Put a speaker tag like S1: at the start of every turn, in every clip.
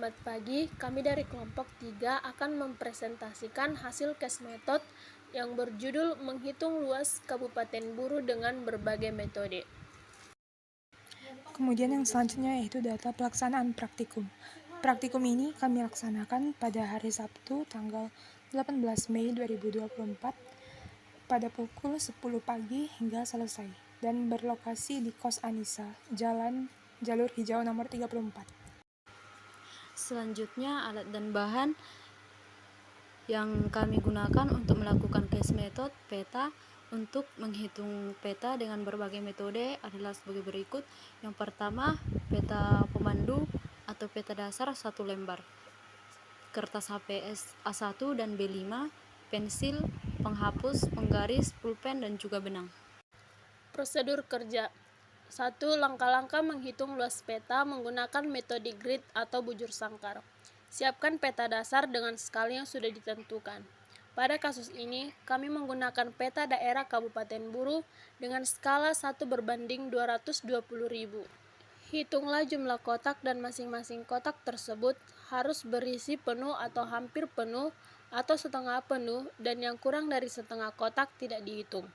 S1: Selamat pagi, kami dari kelompok 3 akan mempresentasikan hasil case method yang berjudul menghitung luas Kabupaten Buru dengan berbagai metode.
S2: Kemudian yang selanjutnya yaitu data pelaksanaan praktikum. Praktikum ini kami laksanakan pada hari Sabtu tanggal 18 Mei 2024 pada pukul 10 pagi hingga selesai dan berlokasi di Kos Anissa, Jalan Jalur Hijau nomor 34.
S3: Selanjutnya, alat dan bahan yang kami gunakan untuk melakukan case method peta untuk menghitung peta dengan berbagai metode adalah sebagai berikut. Yang pertama, peta pemandu atau peta dasar 1 lembar, kertas HVS A1 dan B5, pensil, penghapus, penggaris, pulpen, dan juga benang.
S1: Prosedur kerja 1. Langkah-langkah menghitung luas peta menggunakan metode grid atau bujur sangkar. Siapkan peta dasar dengan skala yang sudah ditentukan. Pada kasus ini, kami menggunakan peta daerah Kabupaten Buru dengan skala 1:220.000. Hitunglah jumlah kotak dan masing-masing kotak tersebut harus berisi penuh atau hampir penuh atau setengah penuh, dan yang kurang dari setengah kotak tidak dihitung.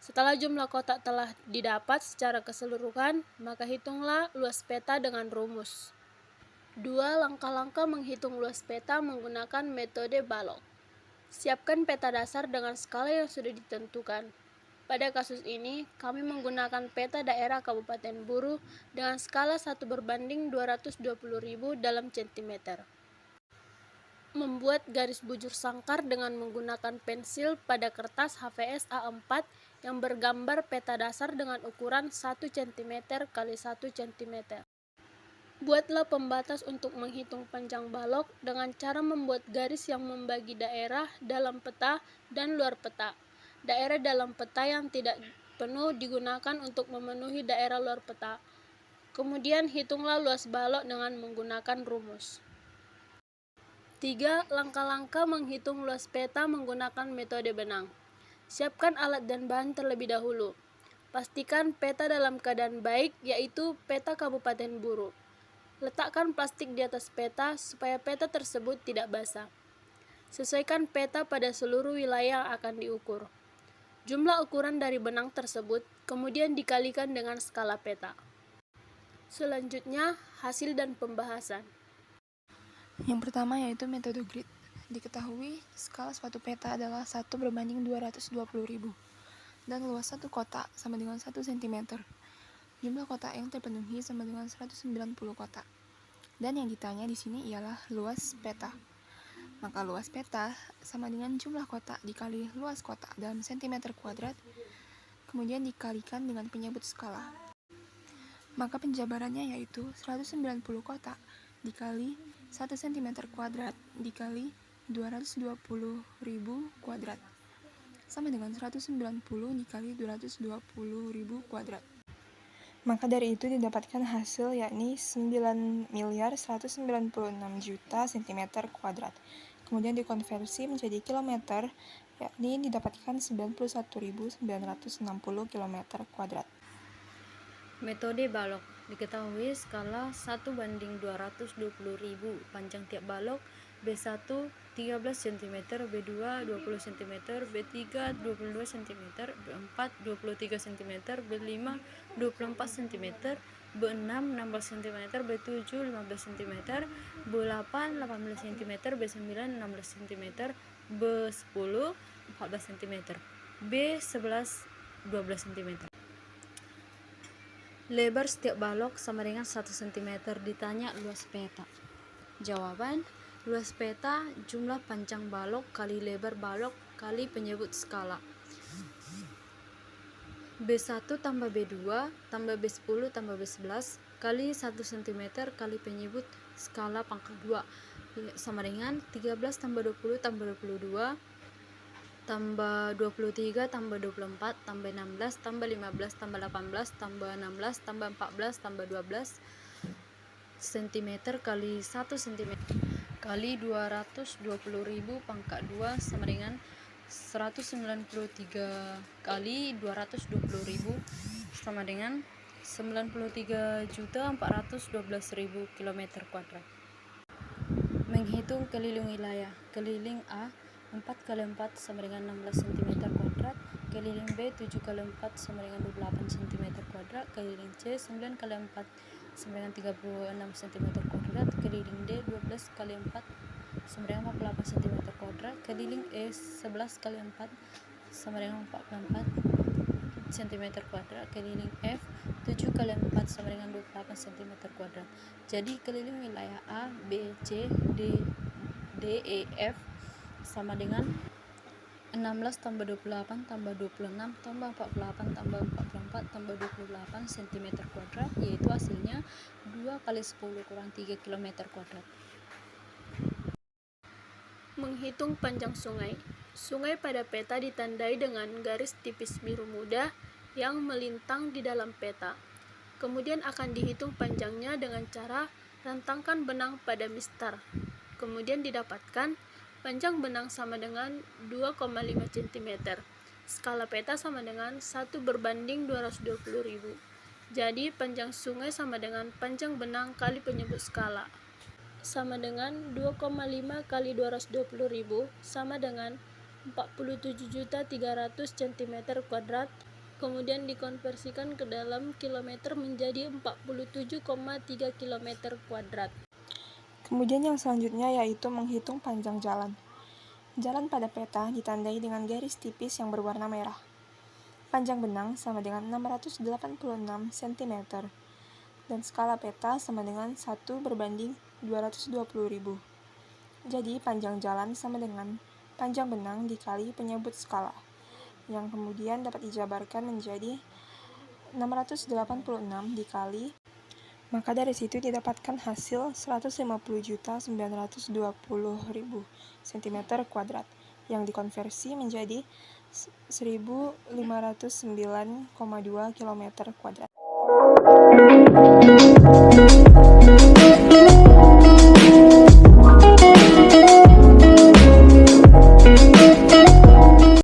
S1: Setelah jumlah kotak telah didapat secara keseluruhan, maka hitunglah luas peta dengan rumus. 2. Langkah-langkah menghitung luas peta menggunakan metode balok. Siapkan peta dasar dengan skala yang sudah ditentukan. Pada kasus ini, kami menggunakan peta daerah Kabupaten Buru dengan skala 1:220.000 dalam centimeter. Membuat garis bujur sangkar dengan menggunakan pensil pada kertas HVS A4 yang bergambar peta dasar dengan ukuran 1 cm x 1 cm. Buatlah pembatas untuk menghitung panjang balok dengan cara membuat garis yang membagi daerah dalam peta dan luar peta. Daerah dalam peta yang tidak penuh digunakan untuk memenuhi daerah luar peta. Kemudian hitunglah luas balok dengan menggunakan rumus. 3. Langkah-langkah menghitung luas peta menggunakan metode benang. Siapkan alat dan bahan terlebih dahulu. Pastikan peta dalam keadaan baik, yaitu peta Kabupaten Buru. Letakkan plastik di atas peta supaya peta tersebut tidak basah. Sesuaikan peta pada seluruh wilayah yang akan diukur. Jumlah ukuran dari benang tersebut kemudian dikalikan dengan skala peta. Selanjutnya, hasil dan pembahasan.
S2: Yang pertama yaitu metode grid. Diketahui skala suatu peta adalah 1:220.000 dan luas satu kotak sama dengan 1 cm. Jumlah kotak yang terpenuhi sama dengan 190 kotak. Dan yang ditanya di sini ialah luas peta. Maka luas peta sama dengan jumlah kotak dikali luas kotak dalam cm², kemudian dikalikan dengan penyebut skala. Maka penjabarannya yaitu 190 kotak dikali 1 cm² dikali 220.000 kuadrat sama dengan 190 dikali 220.000 kuadrat. Maka dari itu didapatkan hasil yakni 9.196.000.000 cm². Kemudian dikonversi menjadi kilometer, yakni didapatkan 91.960 km².
S3: Metode balok. Diketahui skala 1:220.000, panjang tiap balok B1 13 cm, B2 20 cm, B3 22 cm, B4 23 cm, B5 24 cm, B6 16 cm, B7 15 cm, B8 18 cm, B9 16 cm, B10 14 cm, B11 12 cm. Lebar setiap balok sama dengan 1 cm. Ditanya luas peta. Jawaban: luas peta jumlah panjang balok kali lebar balok kali penyebut skala. B1 tambah B2 tambah B10 tambah B11 kali 1 cm kali penyebut skala pangkat 2 sama dengan 13 tambah 20 tambah 22 tambah 23 tambah 24 tambah 16 tambah 15 tambah 18 tambah 16 tambah 14 tambah 12 cm kali 1 cm kali 220.000 pangkat 2 sama dengan 193 kali 220.000 sama dengan 93.412.000 km². Menghitung keliling wilayah. Keliling A 4 kali 4 sama dengan 16 cm kuadrat. Keliling B 7 kali 4 sama dengan 28 cm kuadrat. Keliling C 9 kali 4 sama dengan 36 cm kuadrat. Keliling D 12 kali 4 sama dengan 48 cm kuadrat. Keliling E 11 kali 4 sama dengan 44 cm kuadrat. Keliling F 7 kali 4 sama dengan 28 cm kuadrat. Jadi keliling wilayah A, B, C, D, E, F sama dengan 16 tambah 28 tambah 26 tambah 48 tambah 44 tambah 28 cm kuadrat, yaitu hasilnya 2 kali 10 kurang 3 km kuadrat.
S1: Menghitung panjang sungai. Sungai pada peta ditandai dengan garis tipis biru muda yang melintang di dalam peta. Kemudian akan dihitung panjangnya dengan cara rentangkan benang pada mistar. Kemudian didapatkan panjang benang sama dengan 2,5 cm. Skala peta sama dengan 1:220.000. Jadi panjang sungai sama dengan panjang benang kali penyebut skala, sama dengan 2,5 kali 220.000 sama dengan 47.300 cm kuadrat. Kemudian dikonversikan ke dalam kilometer menjadi 47,3 km kuadrat.
S2: Kemudian yang selanjutnya yaitu menghitung panjang jalan. Jalan pada peta ditandai dengan garis tipis yang berwarna merah. Panjang benang sama dengan 686 cm dan skala peta sama dengan 1:220.000. Jadi panjang jalan sama dengan panjang benang dikali penyebut skala, yang kemudian dapat dijabarkan menjadi 686 dikali, maka dari situ didapatkan hasil 150.920.000 cm kuadrat yang dikonversi menjadi 1.509,2 km kuadrat.